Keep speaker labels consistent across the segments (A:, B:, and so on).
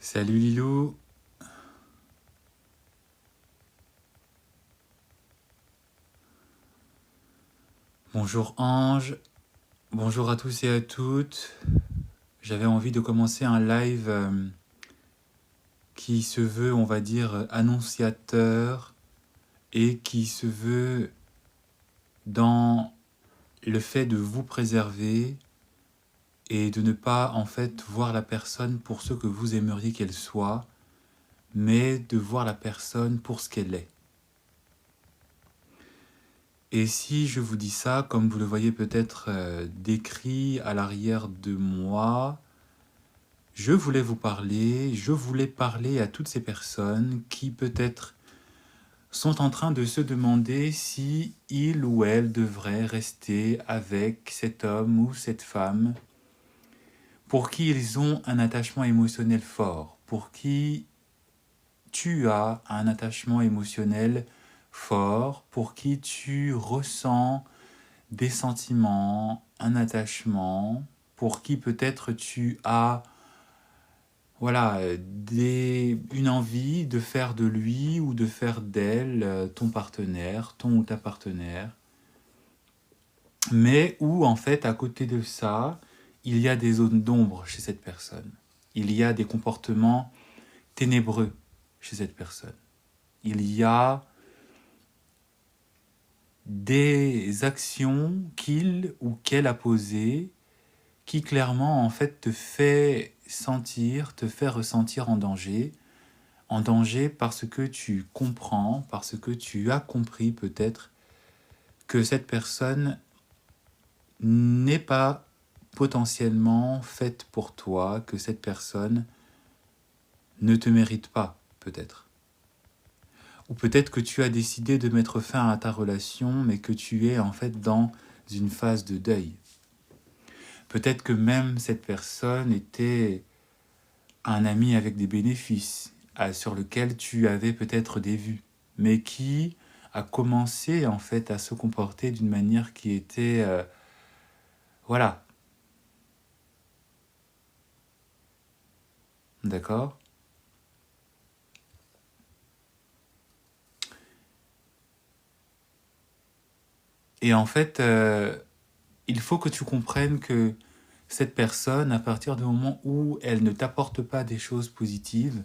A: Salut Lilou, bonjour Ange, bonjour à tous et à toutes. J'avais envie de commencer un live qui se veut, on va dire, annonciateur et qui se veut dans le fait de vous préserver et de ne pas en fait voir la personne pour ce que vous aimeriez qu'elle soit, mais de voir la personne pour ce qu'elle est. Et si je vous dis ça, comme vous le voyez peut-être décrit à l'arrière de moi, je voulais parler à toutes ces personnes qui peut-être sont en train de se demander si il ou elle devrait rester avec cet homme ou cette femme pour qui ils ont un attachement émotionnel fort, pour qui tu as un attachement émotionnel fort, pour qui tu ressens des sentiments, un attachement, pour qui peut-être tu as une envie de faire de lui ou de faire d'elle ton partenaire, ton ou ta partenaire, mais où en fait à côté de ça, il y a des zones d'ombre chez cette personne. Il y a des comportements ténébreux chez cette personne. Il y a des actions qu'il ou qu'elle a posées qui clairement en fait te fait sentir, te fait ressentir en danger parce que tu comprends, parce que tu as compris peut-être que cette personne n'est pas potentiellement faite pour toi, que cette personne ne te mérite pas peut-être. Ou peut-être que tu as décidé de mettre fin à ta relation, mais que tu es en fait dans une phase de deuil. Peut-être que même cette personne était un ami avec des bénéfices, sur lequel tu avais peut-être des vues, mais qui a commencé en fait à se comporter d'une manière qui était... voilà, d'accord. Et en fait, il faut que tu comprennes que cette personne, à partir du moment où elle ne t'apporte pas des choses positives,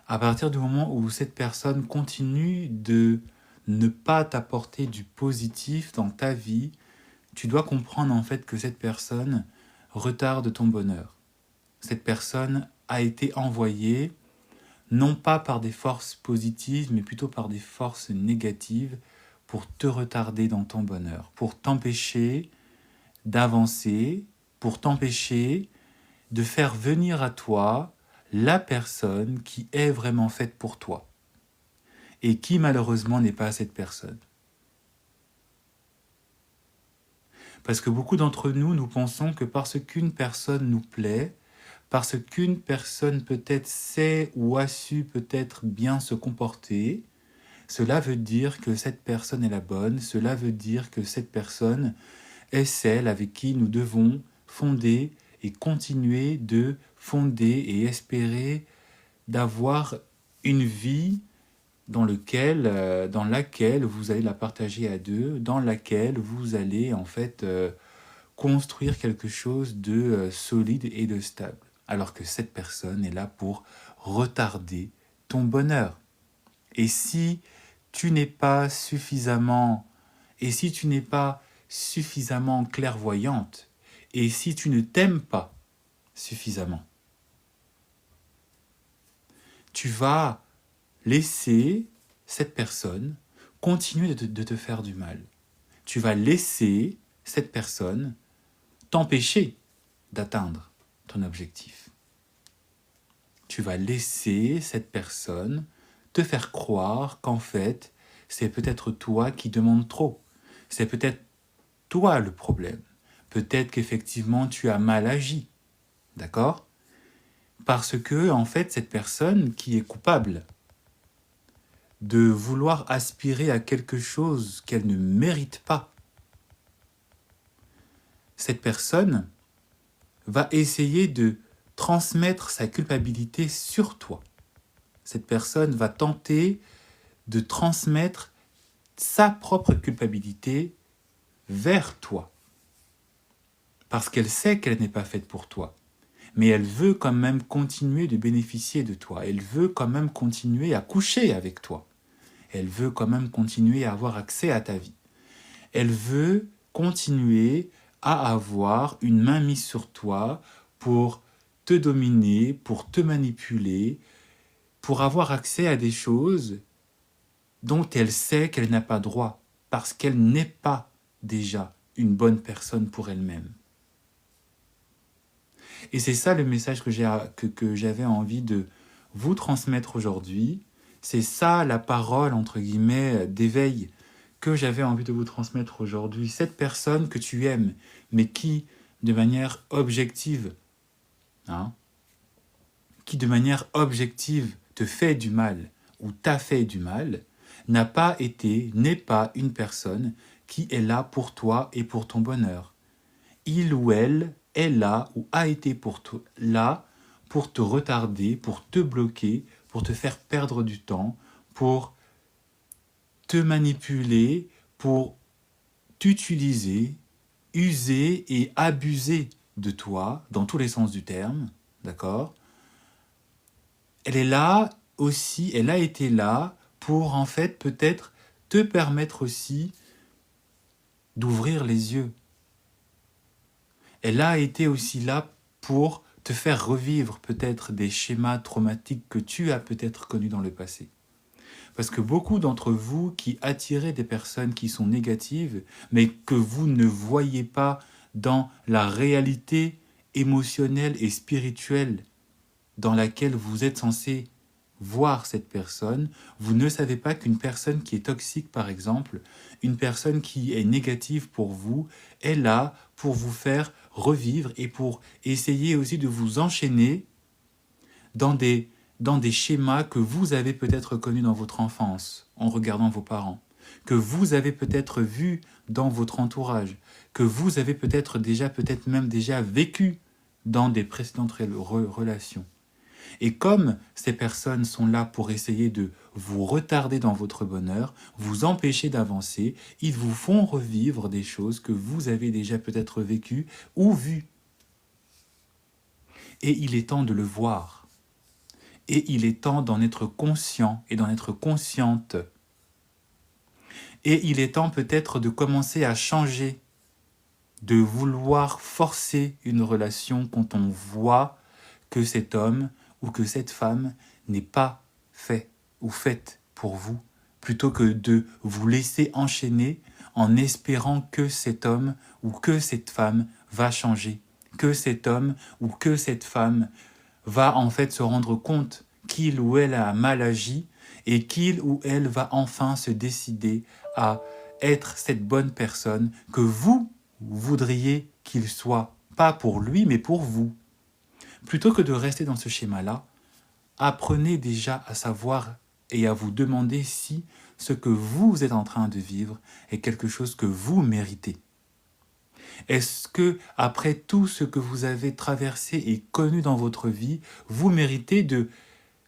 A: à partir du moment où cette personne continue de ne pas t'apporter du positif dans ta vie, tu dois comprendre en fait que cette personne retarde ton bonheur. Cette personne a été envoyée non pas par des forces positives, mais plutôt par des forces négatives pour te retarder dans ton bonheur, pour t'empêcher d'avancer, pour t'empêcher de faire venir à toi la personne qui est vraiment faite pour toi et qui malheureusement n'est pas cette personne. Parce que beaucoup d'entre nous, nous pensons que parce qu'une personne nous plaît, parce qu'une personne peut-être sait ou a su peut-être bien se comporter, cela veut dire que cette personne est la bonne, cela veut dire que cette personne est celle avec qui nous devons fonder et continuer de fonder et espérer d'avoir une vie dans laquelle vous allez la partager à deux, dans laquelle vous allez en fait construire quelque chose de solide et de stable. Alors que cette personne est là pour retarder ton bonheur. Et si tu n'es pas suffisamment, et si tu n'es pas suffisamment clairvoyante, et si tu ne t'aimes pas suffisamment, tu vas laisser cette personne continuer de te faire du mal. Tu vas laisser cette personne t'empêcher d'atteindre ton objectif. Tu vas laisser cette personne te faire croire qu'en fait, c'est peut-être toi qui demandes trop. C'est peut-être toi le problème. Peut-être qu'effectivement tu as mal agi. D'accord ? Parce que, en fait, cette personne qui est coupable de vouloir aspirer à quelque chose qu'elle ne mérite pas, cette personne va essayer de transmettre sa culpabilité sur toi. Cette personne va tenter de transmettre sa propre culpabilité vers toi. Parce qu'elle sait qu'elle n'est pas faite pour toi. Mais elle veut quand même continuer de bénéficier de toi. Elle veut quand même continuer à coucher avec toi. Elle veut quand même continuer à avoir accès à ta vie. Elle veut continuer à avoir une main mise sur toi pour te dominer, pour te manipuler, pour avoir accès à des choses dont elle sait qu'elle n'a pas droit, parce qu'elle n'est pas déjà une bonne personne pour elle-même. Et c'est ça le message que j'avais envie de vous transmettre aujourd'hui. C'est ça la parole, entre guillemets, d'éveil que j'avais envie de vous transmettre aujourd'hui. Cette personne que tu aimes, mais qui, de manière objective, qui de manière objective te fait du mal ou t'a fait du mal, n'a pas été, n'est pas une personne qui est là pour toi et pour ton bonheur. Il ou elle est là ou a été pour toi, là pour te retarder, pour te bloquer, pour te faire perdre du temps, pour te manipuler, pour t'utiliser, user et abuser de toi, dans tous les sens du terme, d'accord ? Elle est là aussi, elle a été là pour en fait peut-être te permettre aussi d'ouvrir les yeux. Elle a été aussi là pour te faire revivre peut-être des schémas traumatiques que tu as peut-être connus dans le passé. Parce que beaucoup d'entre vous qui attirez des personnes qui sont négatives, mais que vous ne voyez pas dans la réalité émotionnelle et spirituelle dans laquelle vous êtes censé voir cette personne, vous ne savez pas qu'une personne qui est toxique, par exemple, une personne qui est négative pour vous, est là pour vous faire revivre et pour essayer aussi de vous enchaîner dans des schémas que vous avez peut-être connus dans votre enfance, en regardant vos parents, que vous avez peut-être vus dans votre entourage, que vous avez peut-être même déjà vécu dans des précédentes relations. Et comme ces personnes sont là pour essayer de vous retarder dans votre bonheur, vous empêcher d'avancer, ils vous font revivre des choses que vous avez déjà peut-être vécues ou vues. Et il est temps de le voir. Et il est temps d'en être conscient et d'en être consciente. Et il est temps peut-être de commencer à changer, de vouloir forcer une relation quand on voit que cet homme ou que cette femme n'est pas fait ou faite pour vous, plutôt que de vous laisser enchaîner en espérant que cet homme ou que cette femme va changer, que cet homme ou que cette femme va en fait se rendre compte qu'il ou elle a mal agi et qu'il ou elle va enfin se décider à être cette bonne personne que vous voudriez qu'il soit, pas pour lui mais pour vous. Plutôt que de rester dans ce schéma-là, apprenez déjà à savoir et à vous demander si ce que vous êtes en train de vivre est quelque chose que vous méritez. Est-ce que, après tout ce que vous avez traversé et connu dans votre vie, vous méritez de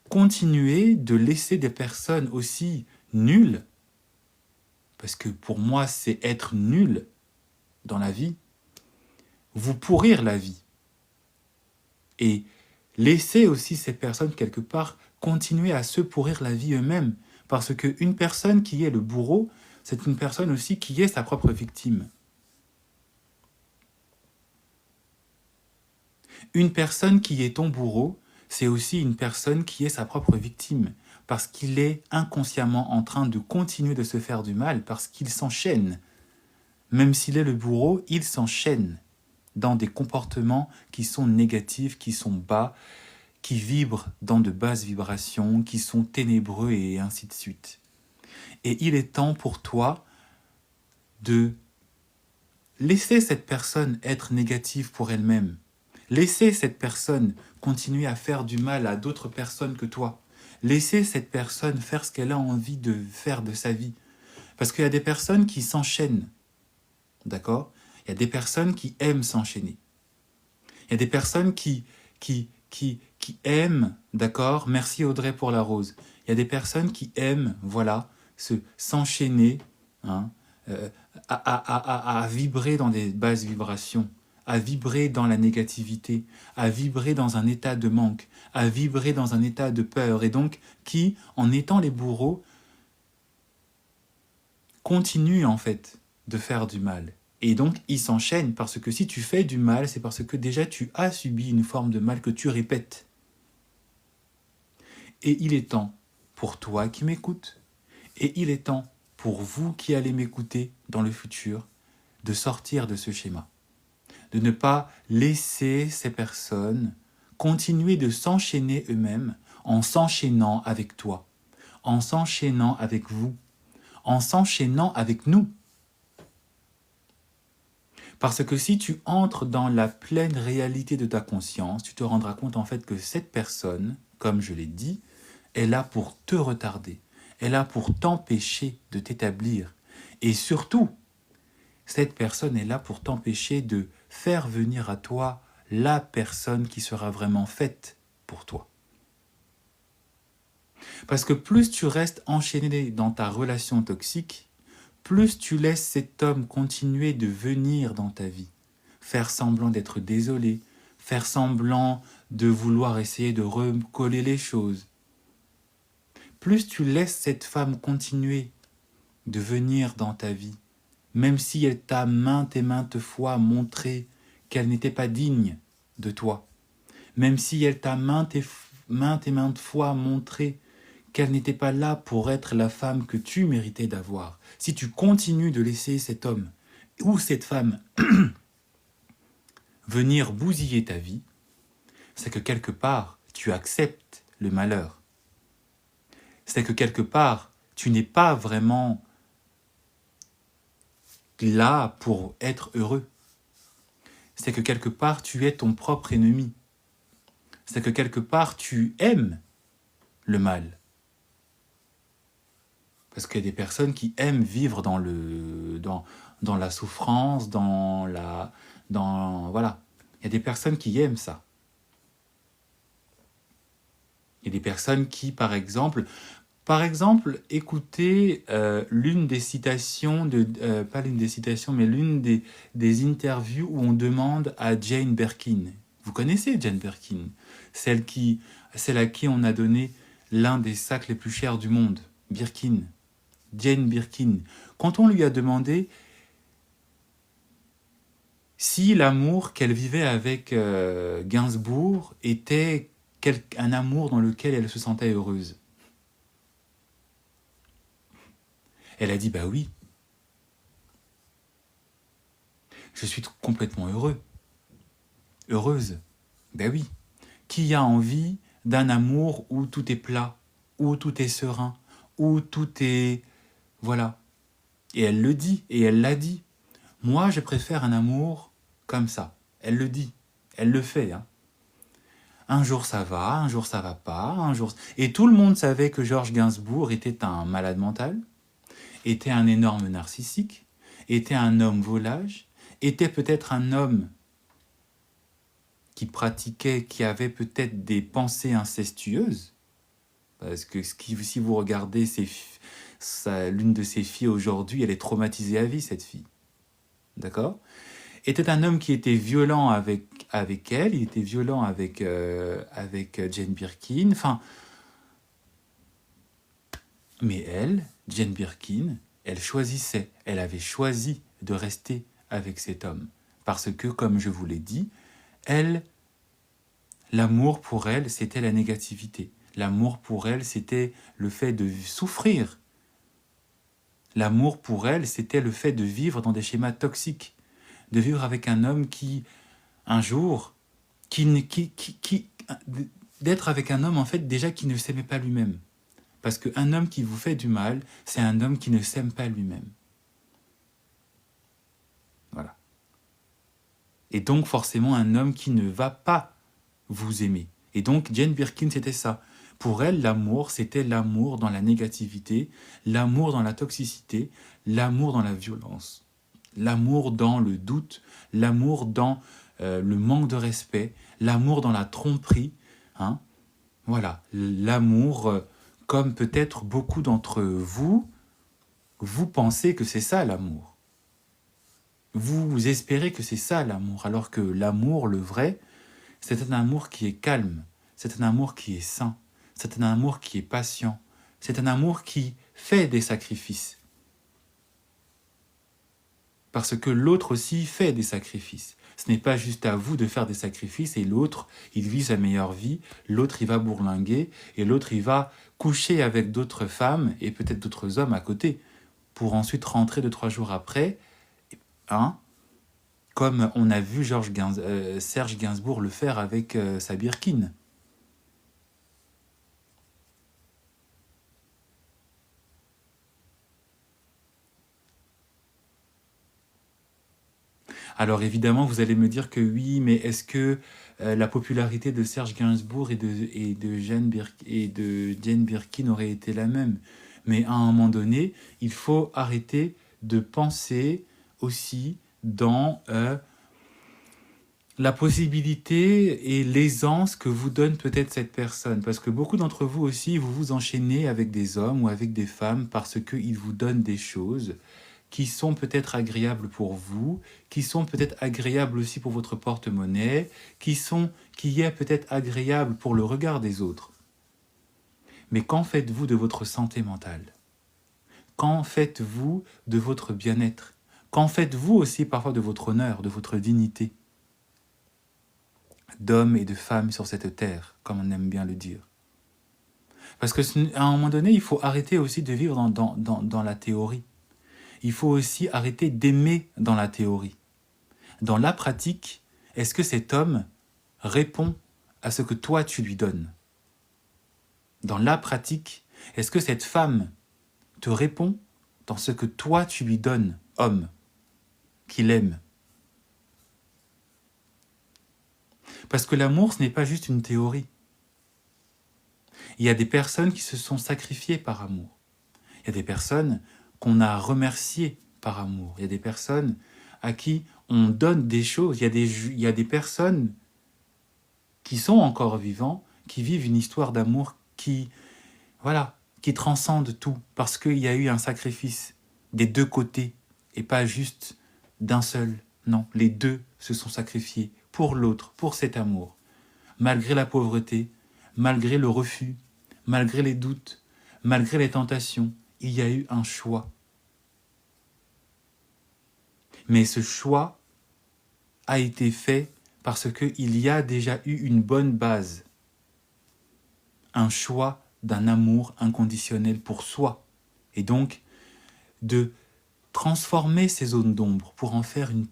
A: continuer de laisser des personnes aussi nulles, parce que pour moi c'est être nul dans la vie, vous pourrir la vie. Et laisser aussi ces personnes quelque part continuer à se pourrir la vie eux-mêmes. Parce qu'une personne qui est le bourreau, c'est une personne aussi qui est sa propre victime. Une personne qui est ton bourreau, c'est aussi une personne qui est sa propre victime. Parce qu'il est inconsciemment en train de continuer de se faire du mal, parce qu'il s'enchaîne. Même s'il est le bourreau, il s'enchaîne dans des comportements qui sont négatifs, qui sont bas, qui vibrent dans de basses vibrations, qui sont ténébreux et ainsi de suite. Et il est temps pour toi de laisser cette personne être négative pour elle-même. Laisser cette personne continuer à faire du mal à d'autres personnes que toi. Laisser cette personne faire ce qu'elle a envie de faire de sa vie. Parce qu'il y a des personnes qui s'enchaînent. D'accord ? Il y a des personnes qui aiment s'enchaîner. Il y a des personnes qui qui aiment, d'accord? Merci Audrey pour la rose. Il y a des personnes qui aiment, voilà, s'enchaîner, hein, à vibrer dans des basses vibrations, à vibrer dans la négativité, à vibrer dans un état de manque, à vibrer dans un état de peur, et donc qui, en étant les bourreaux, continuent en fait de faire du mal. Et donc, ils s'enchaînent parce que si tu fais du mal, c'est parce que déjà tu as subi une forme de mal que tu répètes. Et il est temps pour toi qui m'écoutes, et il est temps pour vous qui allez m'écouter dans le futur, de sortir de ce schéma. De ne pas laisser ces personnes continuer de s'enchaîner eux-mêmes en s'enchaînant avec toi, en s'enchaînant avec vous, en s'enchaînant avec nous. Parce que si tu entres dans la pleine réalité de ta conscience, tu te rendras compte en fait que cette personne, comme je l'ai dit, est là pour te retarder, est là pour t'empêcher de t'établir. Et surtout, cette personne est là pour t'empêcher de faire venir à toi la personne qui sera vraiment faite pour toi. Parce que plus tu restes enchaîné dans ta relation toxique, plus tu laisses cet homme continuer de venir dans ta vie, faire semblant d'être désolé, faire semblant de vouloir essayer de recoller les choses, plus tu laisses cette femme continuer de venir dans ta vie, même si elle t'a maintes et maintes fois montré qu'elle n'était pas digne de toi, même si elle t'a maintes et maintes fois montré qu'elle n'était pas là pour être la femme que tu méritais d'avoir. Si tu continues de laisser cet homme ou cette femme venir bousiller ta vie, c'est que quelque part, tu acceptes le malheur. C'est que quelque part, tu n'es pas vraiment là pour être heureux. C'est que quelque part, tu es ton propre ennemi. C'est que quelque part, tu aimes le mal. Parce qu'il y a des personnes qui aiment vivre dans la souffrance, voilà. Il y a des personnes qui aiment ça. Il y a des personnes qui, par exemple, écoutez l'une des citations, pas l'une des citations, mais l'une des interviews où on demande à Jane Birkin. Vous connaissez Jane Birkin, celle à qui on a donné l'un des sacs les plus chers du monde, Birkin. Jane Birkin, quand on lui a demandé si l'amour qu'elle vivait avec Gainsbourg était un amour dans lequel elle se sentait heureuse. Elle a dit, bah oui, je suis complètement heureuse, bah oui. Qui a envie d'un amour où tout est plat, où tout est serein, où tout est... Voilà. Et elle le dit, et elle l'a dit. Moi, je préfère un amour comme ça. Elle le dit, elle le fait. Hein. Un jour ça va pas, un jour... Et tout le monde savait que Georges Gainsbourg était un malade mental, était un énorme narcissique, était un homme volage, était peut-être un homme qui avait peut-être des pensées incestueuses, parce que si vous regardez l'une de ses filles aujourd'hui, elle est traumatisée à vie, cette fille. D'accord ? Était un homme qui était violent avec elle, il était violent avec Jane Birkin, enfin... Mais elle, Jane Birkin, elle avait choisi de rester avec cet homme. Parce que, comme je vous l'ai dit, l'amour pour elle, c'était la négativité. L'amour pour elle, c'était le fait de souffrir. L'amour pour elle, c'était le fait de vivre dans des schémas toxiques. De vivre avec un homme qui, un jour, d'être avec un homme, en fait, déjà qui ne s'aimait pas lui-même. Parce qu'un homme qui vous fait du mal, c'est un homme qui ne s'aime pas lui-même. Voilà. Et donc, forcément, un homme qui ne va pas vous aimer. Et donc, Jane Birkin, c'était ça. Pour elle, l'amour, c'était l'amour dans la négativité, l'amour dans la toxicité, l'amour dans la violence, l'amour dans le doute, l'amour dans le manque de respect, l'amour dans la tromperie, Hein? Voilà, l'amour, comme peut-être beaucoup d'entre vous, vous pensez que c'est ça l'amour. Vous espérez que c'est ça l'amour, alors que l'amour, le vrai, c'est un amour qui est calme, c'est un amour qui est sain, c'est un amour qui est patient, c'est un amour qui fait des sacrifices. Parce que l'autre aussi fait des sacrifices. Ce n'est pas juste à vous de faire des sacrifices et l'autre, il vit sa meilleure vie, l'autre, il va bourlinguer et l'autre, il va coucher avec d'autres femmes et peut-être d'autres hommes à côté pour ensuite rentrer 2-3 jours après, hein, comme on a vu Serge Gainsbourg le faire avec sa Birkin. Alors évidemment, vous allez me dire que oui, mais est-ce que la popularité de Serge Gainsbourg et de Jane Birkin aurait été la même? Mais à un moment donné, il faut arrêter de penser aussi dans la possibilité et l'aisance que vous donne peut-être cette personne. Parce que beaucoup d'entre vous aussi, vous vous enchaînez avec des hommes ou avec des femmes parce qu'ils vous donnent des choses qui sont peut-être agréables pour vous, qui sont peut-être agréables aussi pour votre porte-monnaie, qui est peut-être agréable pour le regard des autres. Mais qu'en faites-vous de votre santé mentale? Qu'en faites-vous de votre bien-être? Qu'en faites-vous aussi parfois de votre honneur, de votre dignité d'hommes et de femmes sur cette terre, comme on aime bien le dire? Parce qu'à un moment donné, il faut arrêter aussi de vivre dans la théorie. Il faut aussi arrêter d'aimer dans la théorie. Dans la pratique, est-ce que cet homme répond à ce que toi tu lui donnes? Dans la pratique, est-ce que cette femme te répond dans ce que toi tu lui donnes, homme, qu'il aime? Parce que l'amour, ce n'est pas juste une théorie. Il y a des personnes qui se sont sacrifiées par amour. Il y a des personnes qu'on a remerciées par amour. Il y a des personnes à qui on donne des choses. Il y a des personnes qui sont encore vivants, qui vivent une histoire d'amour qui transcende tout, parce qu'il y a eu un sacrifice des deux côtés, et pas juste d'un seul. Non, les deux se sont sacrifiés pour l'autre, pour cet amour. Malgré la pauvreté, malgré le refus, malgré les doutes, malgré les tentations, il y a eu un choix. Mais ce choix a été fait parce qu'il y a déjà eu une bonne base. Un choix d'un amour inconditionnel pour soi. Et donc, de transformer ces zones d'ombre pour en faire une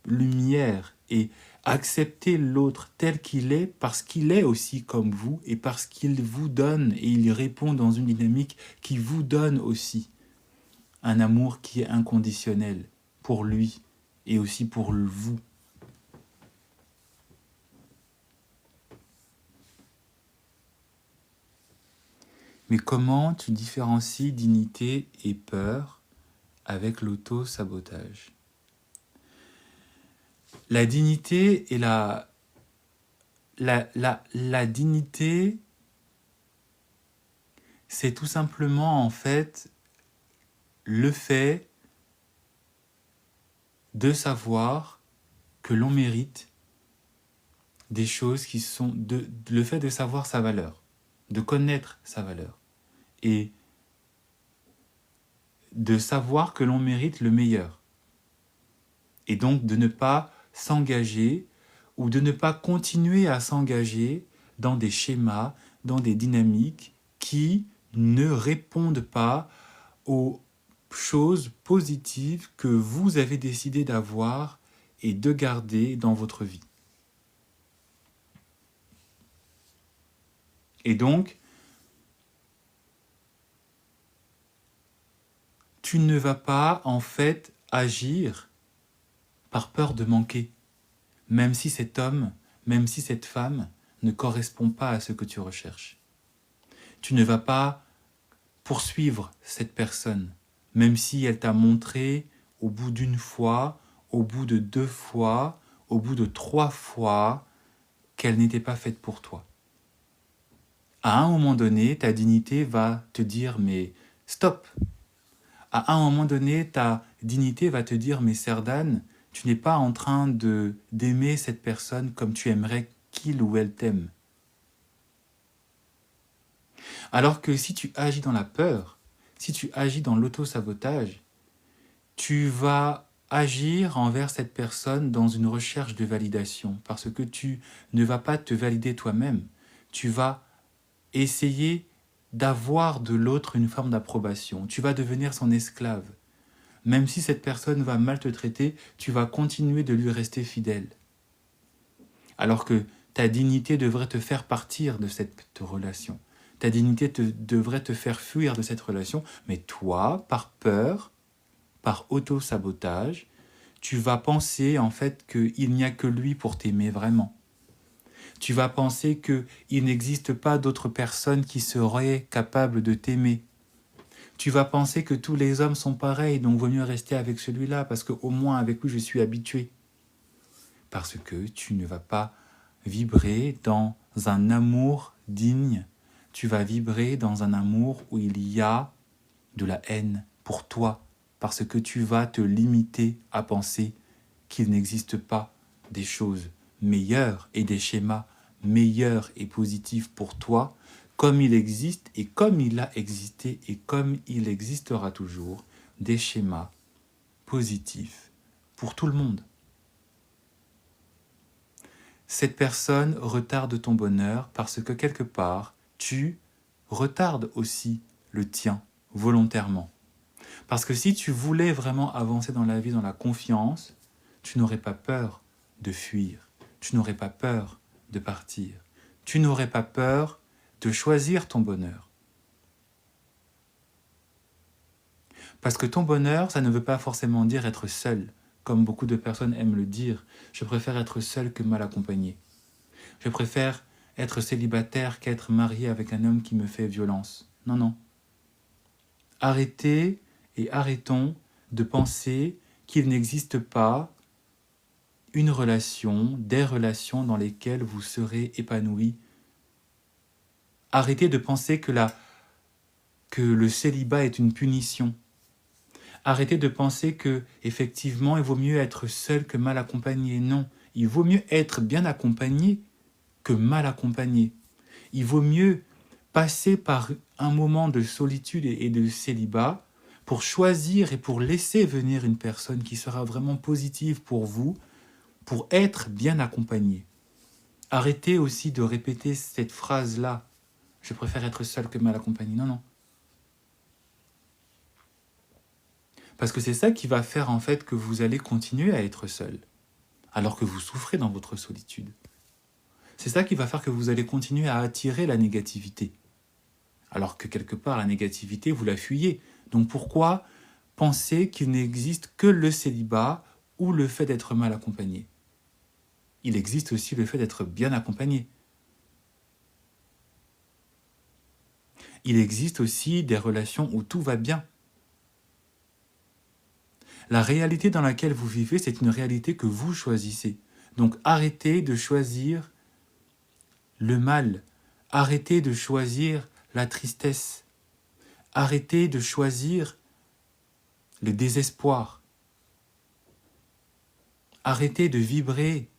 A: lumière et accepter l'autre tel qu'il est parce qu'il est aussi comme vous et parce qu'il vous donne et il répond dans une dynamique qui vous donne aussi un amour qui est inconditionnel pour lui et aussi pour vous. Mais comment tu différencies dignité et peur avec l'auto-sabotage? La dignité et la dignité, c'est tout simplement en fait le fait de savoir que l'on mérite des choses qui sont le fait de savoir sa valeur, de connaître sa valeur et de savoir que l'on mérite le meilleur et donc de ne pas s'engager ou de ne pas continuer à s'engager dans des schémas, dans des dynamiques qui ne répondent pas aux choses positives que vous avez décidé d'avoir et de garder dans votre vie. Et donc, tu ne vas pas en fait agir par peur de manquer, même si cet homme, même si cette femme ne correspond pas à ce que tu recherches. Tu ne vas pas poursuivre cette personne, même si elle t'a montré au bout d'une fois, au bout de 2 fois, au bout de 3 fois, qu'elle n'était pas faite pour toi. À un moment donné, ta dignité va te dire, mais stop. À un moment donné, ta dignité va te dire, mais Serdane, tu n'es pas en train d'aimer cette personne comme tu aimerais qu'il ou elle t'aime. Alors que si tu agis dans la peur, si tu agis dans l'auto-sabotage, tu vas agir envers cette personne dans une recherche de validation, parce que tu ne vas pas te valider toi-même. Tu vas essayer d'avoir de l'autre une forme d'approbation. Tu vas devenir son esclave. Même si cette personne va mal te traiter, tu vas continuer de lui rester fidèle. Alors que ta dignité devrait te faire partir de cette relation. Ta dignité devrait te faire fuir de cette relation, mais toi, par peur, par auto-sabotage, tu vas penser en fait qu'il n'y a que lui pour t'aimer vraiment. Tu vas penser qu'il n'existe pas d'autre personne qui serait capable de t'aimer. Tu vas penser que tous les hommes sont pareils, donc vaut mieux rester avec celui-là, parce qu'au moins avec lui je suis habitué. Parce que tu ne vas pas vibrer dans un amour digne, tu vas vibrer dans un amour où il y a de la haine pour toi, parce que tu vas te limiter à penser qu'il n'existe pas des choses meilleures et des schémas meilleurs et positifs pour toi, comme il existe et comme il a existé et comme il existera toujours, des schémas positifs pour tout le monde. Cette personne retarde ton bonheur parce que quelque part, tu retardes aussi le tien volontairement. Parce que si tu voulais vraiment avancer dans la vie, dans la confiance, tu n'aurais pas peur de fuir, tu n'aurais pas peur de partir, tu n'aurais pas peur de choisir ton bonheur. Parce que ton bonheur, ça ne veut pas forcément dire être seul, comme beaucoup de personnes aiment le dire. Je préfère être seul que mal accompagné. Je préfère être célibataire qu'être marié avec un homme qui me fait violence. Non, non. Arrêtez et arrêtons de penser qu'il n'existe pas une relation, des relations dans lesquelles vous serez épanoui. Arrêtez de penser que le célibat est une punition. Arrêtez de penser que, effectivement, il vaut mieux être seul que mal accompagné. Non, il vaut mieux être bien accompagné que mal accompagné. Il vaut mieux passer par un moment de solitude et de célibat pour choisir et pour laisser venir une personne qui sera vraiment positive pour vous, pour être bien accompagné. Arrêtez aussi de répéter cette phrase-là. Je préfère être seul que mal accompagné. Non, non. Parce que c'est ça qui va faire en fait que vous allez continuer à être seul, alors que vous souffrez dans votre solitude. C'est ça qui va faire que vous allez continuer à attirer la négativité, alors que quelque part la négativité, vous la fuyez. Donc pourquoi penser qu'il n'existe que le célibat ou le fait d'être mal accompagné? Il existe aussi le fait d'être bien accompagné. Il existe aussi des relations où tout va bien. La réalité dans laquelle vous vivez, c'est une réalité que vous choisissez. Donc arrêtez de choisir le mal. Arrêtez de choisir la tristesse. Arrêtez de choisir le désespoir. Arrêtez de vibrer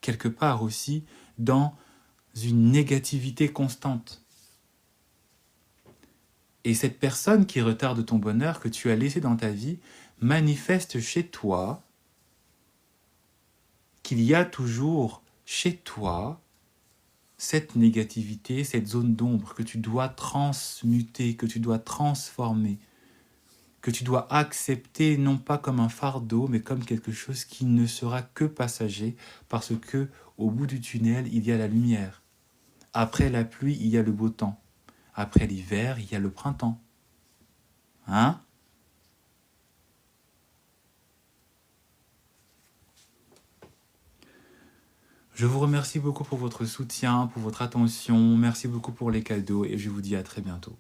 A: quelque part aussi dans une négativité constante. Et cette personne qui retarde ton bonheur que tu as laissé dans ta vie manifeste chez toi qu'il y a toujours chez toi cette négativité, cette zone d'ombre que tu dois transmuter, que tu dois transformer, que tu dois accepter non pas comme un fardeau, mais comme quelque chose qui ne sera que passager, parce que au bout du tunnel, il y a la lumière. Après la pluie, il y a le beau temps. Après l'hiver, il y a le printemps. Hein? Je vous remercie beaucoup pour votre soutien, pour votre attention. Merci beaucoup pour les cadeaux et je vous dis à très bientôt.